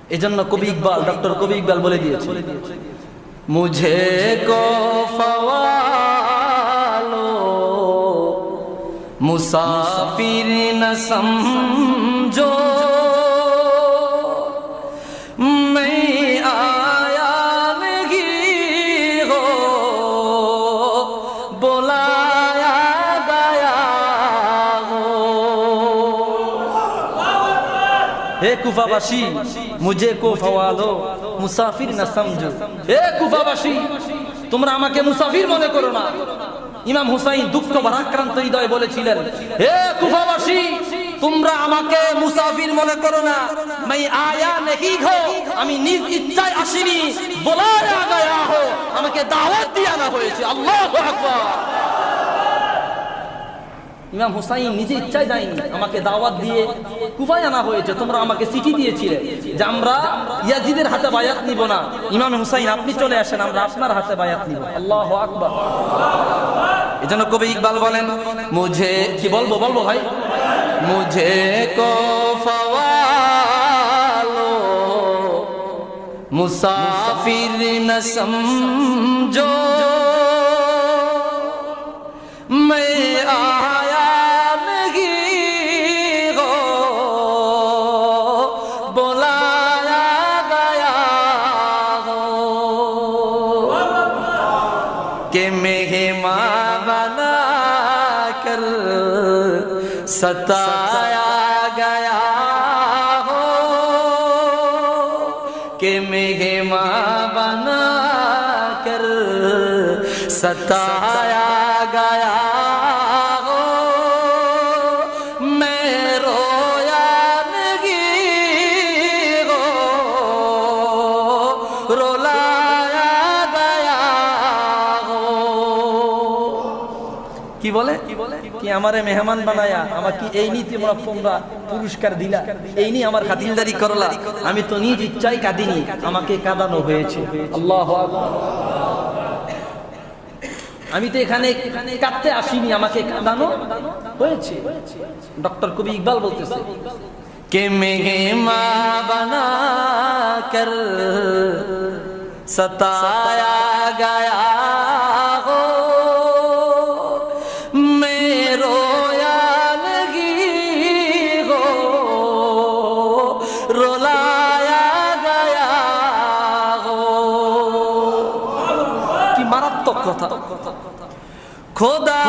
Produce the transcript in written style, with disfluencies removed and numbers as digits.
এজন্য কবি ইকবাল, ডক্টর কবি ইকবাল বলে দিয়েছে, মুঝে কো ফওয়ালো মুসাফির না সমঝো, हे कुफावासी मुझे को फवालो मुसाफिर न समझो। हे कुफावासी তোমরা আমাকে মুসাফির মনে করো না। ইমাম হুসাইন দুঃখ ভারাক্রান্ত হৃদয়ে বলেছিলেন, হে কুফাবাসী তোমরা আমাকে মুসাফির মনে করো না। मैं आया नहीं हो, আমি নিজ ইচ্ছায় আসিনি, বুলায়া গয়া হো, আমাকে দাওয়াত দিয়া না হয়েছে। আল্লাহু আকবার। ইমাম হুসাইন নিজে ইচ্ছায় যায়নি, আমাকে দাওয়াত দিয়ে কুফায় আনা হয়েছে। তোমরা আমাকে চিঠি দিয়েছিলে যে আমরা ইয়াজিদের হাতে বায়াত নিব না, ইমাম হুসাইন আপনি চলে আসেন, আমরা আপনার হাতে বায়াত নিব। আল্লাহু আকবার। এজন্য কবি ইকবাল বলেন, মুঝে কি বলবো ভাই, মুঝে কো ফওয়ালো মুসাফির না সমঝো, मैं के मेहमान बना कर सताया गया हो, के मेहमान बना कर सताया गया हो, मैं रोया नहीं हो, रोलाया गया। কি বলে কি আমারে মেহমান বানায়া আমাকে এই নীতি তোমরা পুরস্কার দিলা, এই নি আমার খাতিরদারি করলা, আমি তো নিজ ইচ্ছায় কাঁদিনি, আমাকে কাঁদানো হয়েছে। আল্লাহু আকবার। আমি তো এখানে কাঁদতে আসিনি, আমাকে কাঁদানো হয়েছে। ডক্টর কবি ইকবাল বলতেছে, কে মেহমান বানা কর সতায়া গয়া हो, মারাত্মক কথা। খোদা